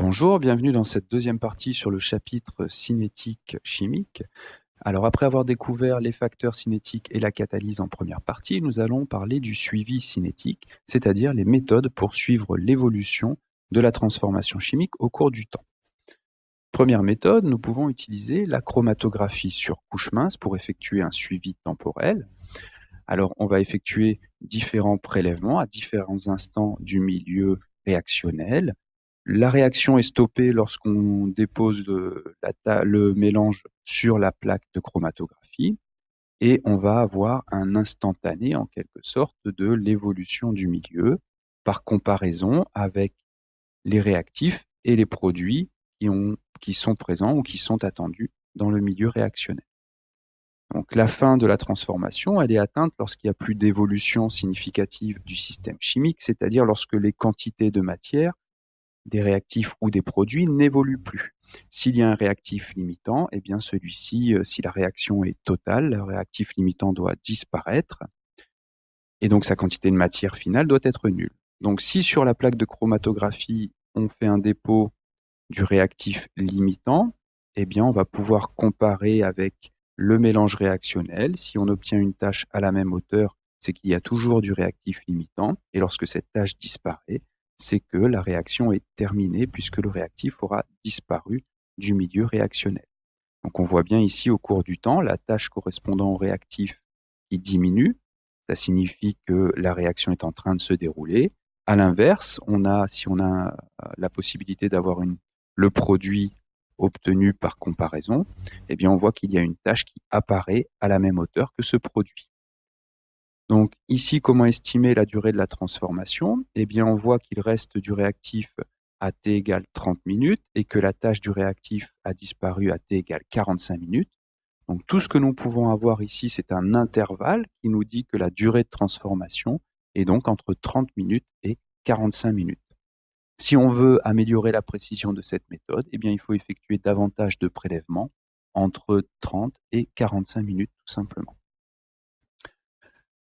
Bonjour, bienvenue dans cette deuxième partie sur le chapitre cinétique chimique. Alors après avoir découvert les facteurs cinétiques et la catalyse en première partie, nous allons parler du suivi cinétique, c'est-à-dire les méthodes pour suivre l'évolution de la transformation chimique au cours du temps. Première méthode, nous pouvons utiliser la chromatographie sur couche mince pour effectuer un suivi temporel. Alors on va effectuer différents prélèvements à différents instants du milieu réactionnel. La réaction est stoppée lorsqu'on dépose le mélange sur la plaque de chromatographie et on va avoir un instantané, en quelque sorte, de l'évolution du milieu par comparaison avec les réactifs et les produits qui sont présents ou qui sont attendus dans le milieu réactionnel. Donc la fin de la transformation, elle est atteinte lorsqu'il n'y a plus d'évolution significative du système chimique, c'est-à-dire lorsque les quantités de matière des réactifs ou des produits n'évoluent plus. S'il y a un réactif limitant, eh bien celui-ci, si la réaction est totale, le réactif limitant doit disparaître et donc sa quantité de matière finale doit être nulle. Donc si sur la plaque de chromatographie, on fait un dépôt du réactif limitant, eh bien on va pouvoir comparer avec le mélange réactionnel. Si on obtient une tâche à la même hauteur, c'est qu'il y a toujours du réactif limitant. Et lorsque cette tâche disparaît, c'est que la réaction est terminée puisque le réactif aura disparu du milieu réactionnel. Donc on voit bien ici au cours du temps, la tâche correspondant au réactif qui diminue. Ça signifie que la réaction est en train de se dérouler. À l'inverse, si on a la possibilité d'avoir le produit obtenu par comparaison, eh bien on voit qu'il y a une tâche qui apparaît à la même hauteur que ce produit. Donc ici, comment estimer la durée de la transformation? Eh bien, on voit qu'il reste du réactif à t égale 30 minutes et que la tâche du réactif a disparu à t égale 45 minutes. Donc tout ce que nous pouvons avoir ici, c'est un intervalle qui nous dit que la durée de transformation est donc entre 30 minutes et 45 minutes. Si on veut améliorer la précision de cette méthode, eh bien, il faut effectuer davantage de prélèvements entre 30 et 45 minutes tout simplement.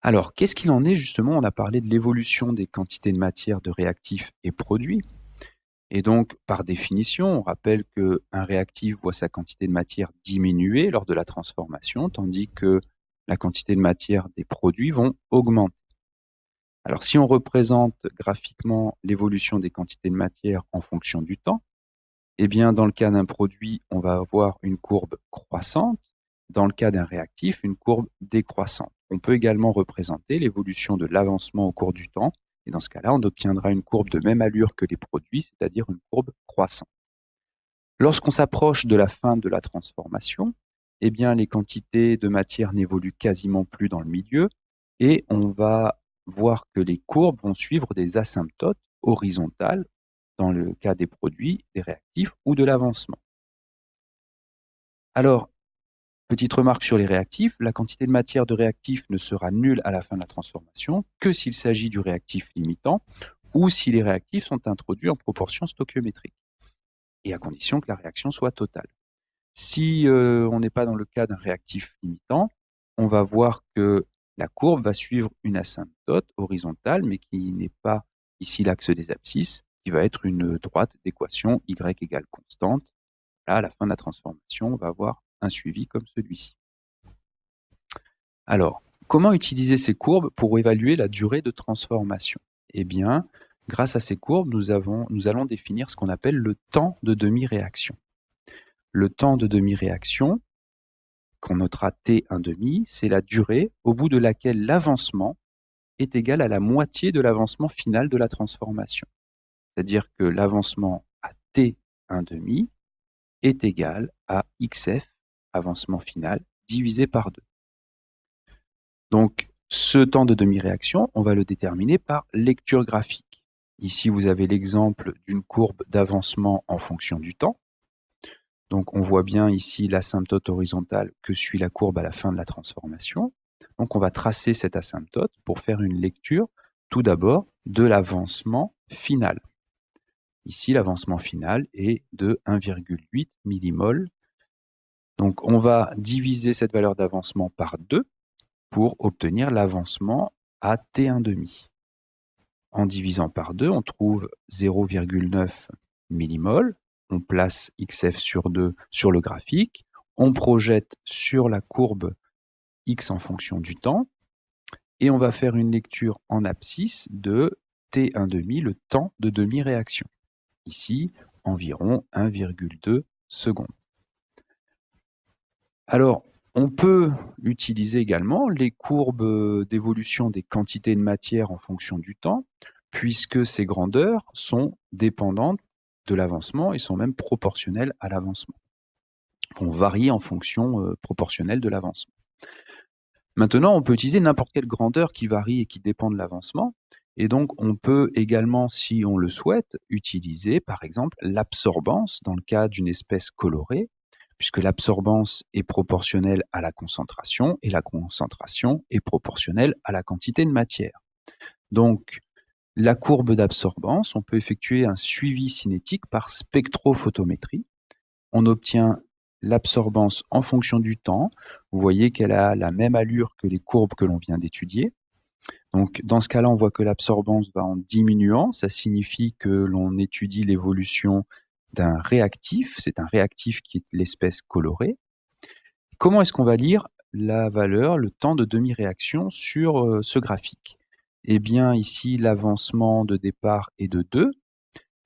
Alors, qu'est-ce qu'il en est justement? On a parlé de l'évolution des quantités de matière, de réactifs et produits. Et donc, par définition, on rappelle qu'un réactif voit sa quantité de matière diminuer lors de la transformation, tandis que la quantité de matière des produits vont augmenter. Alors, si on représente graphiquement l'évolution des quantités de matière en fonction du temps, eh bien, dans le cas d'un produit, on va avoir une courbe croissante. Dans le cas d'un réactif, une courbe décroissante. On peut également représenter l'évolution de l'avancement au cours du temps. Et dans ce cas-là, on obtiendra une courbe de même allure que les produits, c'est-à-dire une courbe croissante. Lorsqu'on s'approche de la fin de la transformation, eh bien, les quantités de matière n'évoluent quasiment plus dans le milieu et on va voir que les courbes vont suivre des asymptotes horizontales dans le cas des produits, des réactifs ou de l'avancement. Alors, petite remarque sur les réactifs, la quantité de matière de réactif ne sera nulle à la fin de la transformation que s'il s'agit du réactif limitant ou si les réactifs sont introduits en proportion stoichiométrique et à condition que la réaction soit totale. Si on n'est pas dans le cas d'un réactif limitant, on va voir que la courbe va suivre une asymptote horizontale, mais qui n'est pas ici l'axe des abscisses, qui va être une droite d'équation y égale constante. Là, à la fin de la transformation, on va avoir un suivi comme celui-ci. Alors, comment utiliser ces courbes pour évaluer la durée de transformation? Eh bien, grâce à ces courbes, nous allons définir ce qu'on appelle le temps de demi-réaction. Le temps de demi-réaction, qu'on notera T1,5, c'est la durée au bout de laquelle l'avancement est égal à la moitié de l'avancement final de la transformation. C'est-à-dire que l'avancement à T1,5 est égal à XF, avancement final, divisé par 2. Donc, ce temps de demi-réaction, on va le déterminer par lecture graphique. Ici, vous avez l'exemple d'une courbe d'avancement en fonction du temps. Donc, on voit bien ici l'asymptote horizontale que suit la courbe à la fin de la transformation. Donc, on va tracer cette asymptote pour faire une lecture, tout d'abord, de l'avancement final. Ici, l'avancement final est de 1,8 millimol. Donc, on va diviser cette valeur d'avancement par 2 pour obtenir l'avancement à T1,5. En divisant par 2, on trouve 0,9 millimoles, on place XF sur 2 sur le graphique, on projette sur la courbe X en fonction du temps, et on va faire une lecture en abscisse de T1,5, le temps de demi-réaction. Ici, environ 1,2 secondes. Alors, on peut utiliser également les courbes d'évolution des quantités de matière en fonction du temps, puisque ces grandeurs sont dépendantes de l'avancement et sont même proportionnelles à l'avancement. On varie en fonction proportionnelle de l'avancement. Maintenant, on peut utiliser n'importe quelle grandeur qui varie et qui dépend de l'avancement. Et donc, on peut également, si on le souhaite, utiliser par exemple l'absorbance dans le cas d'une espèce colorée, puisque l'absorbance est proportionnelle à la concentration et la concentration est proportionnelle à la quantité de matière. Donc, la courbe d'absorbance, on peut effectuer un suivi cinétique par spectrophotométrie. On obtient l'absorbance en fonction du temps. Vous voyez qu'elle a la même allure que les courbes que l'on vient d'étudier. Donc, dans ce cas-là, on voit que l'absorbance va en diminuant. Ça signifie que l'on étudie l'évolution d'un réactif. C'est un réactif qui est l'espèce colorée. Comment est-ce qu'on va lire la valeur, le temps de demi-réaction sur ce graphique? Eh bien, ici, l'avancement de départ est de 2.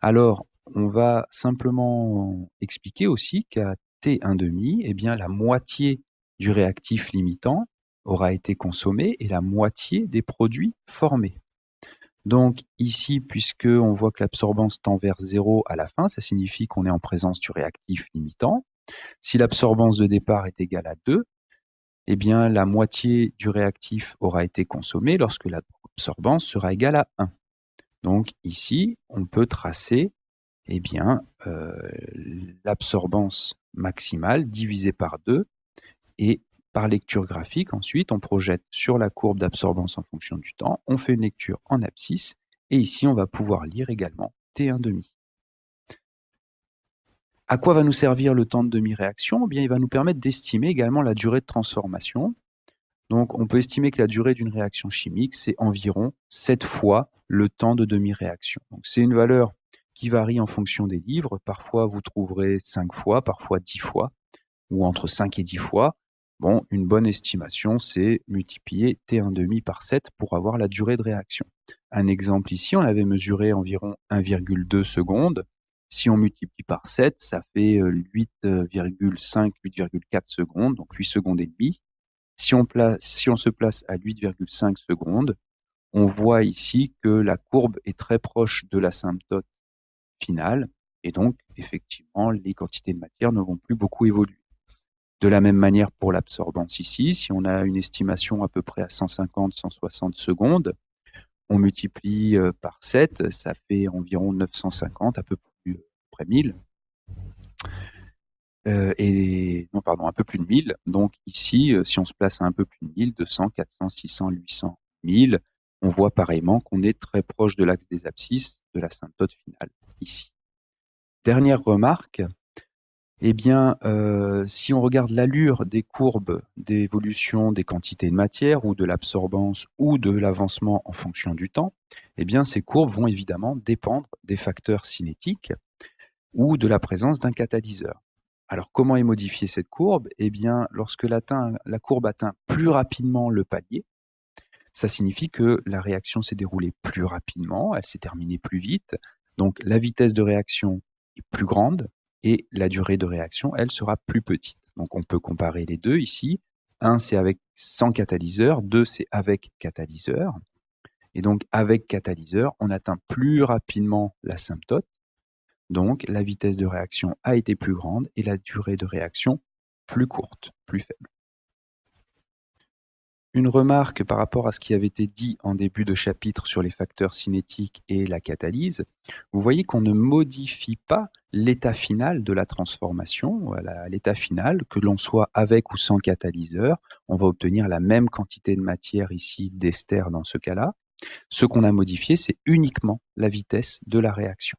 Alors, on va simplement expliquer aussi qu'à T1,5, eh bien, la moitié du réactif limitant aura été consommée et la moitié des produits formés. Donc ici, puisqu'on voit que l'absorbance tend vers 0 à la fin, ça signifie qu'on est en présence du réactif limitant. Si l'absorbance de départ est égale à 2, eh bien, la moitié du réactif aura été consommée lorsque l'absorbance sera égale à 1. Donc ici, on peut tracer eh bien, l'absorbance maximale divisée par 2, et par lecture graphique, ensuite, on projette sur la courbe d'absorbance en fonction du temps, on fait une lecture en abscisse, et ici, on va pouvoir lire également T1,5. À quoi va nous servir le temps de demi-réaction? Eh bien, il va nous permettre d'estimer également la durée de transformation. Donc, on peut estimer que la durée d'une réaction chimique, c'est environ 7 fois le temps de demi-réaction. Donc, c'est une valeur qui varie en fonction des livres. Parfois, vous trouverez 5 fois, parfois 10 fois, ou entre 5 et 10 fois. Bon, une bonne estimation, c'est multiplier T1,5 par 7 pour avoir la durée de réaction. Un exemple ici, on avait mesuré environ 1,2 secondes. Si on multiplie par 7, ça fait 8,5, 8,4 secondes, donc 8 secondes et demie. Si on se place à 8,5 secondes, on voit ici que la courbe est très proche de l'asymptote finale, et donc, effectivement, les quantités de matière ne vont plus beaucoup évoluer. De la même manière pour l'absorbance ici, si on a une estimation à peu près à 150-160 secondes, on multiplie par 7, ça fait environ 950, à peu près 1000. Un peu plus de 1000. Donc ici, si on se place à un peu plus de 1000, 200, 400, 600, 800, 1000, on voit pareillement qu'on est très proche de l'axe des abscisses de l'asymptote finale ici. Dernière remarque, eh bien, si on regarde l'allure des courbes d'évolution des quantités de matière ou de l'absorbance ou de l'avancement en fonction du temps, eh bien, ces courbes vont évidemment dépendre des facteurs cinétiques ou de la présence d'un catalyseur. Alors, comment est modifiée cette courbe? Eh bien, lorsque la courbe atteint plus rapidement le palier, ça signifie que la réaction s'est déroulée plus rapidement, elle s'est terminée plus vite, donc la vitesse de réaction est plus grande et la durée de réaction, elle, sera plus petite. Donc on peut comparer les deux ici. 1, c'est avec sans catalyseur, 2, c'est avec catalyseur. Et donc avec catalyseur, on atteint plus rapidement l'asymptote, donc la vitesse de réaction a été plus grande et la durée de réaction plus courte, plus faible. Une remarque par rapport à ce qui avait été dit en début de chapitre sur les facteurs cinétiques et la catalyse. Vous voyez qu'on ne modifie pas l'état final de la transformation. Voilà, l'état final, que l'on soit avec ou sans catalyseur, on va obtenir la même quantité de matière ici, d'ester dans ce cas-là. Ce qu'on a modifié, c'est uniquement la vitesse de la réaction.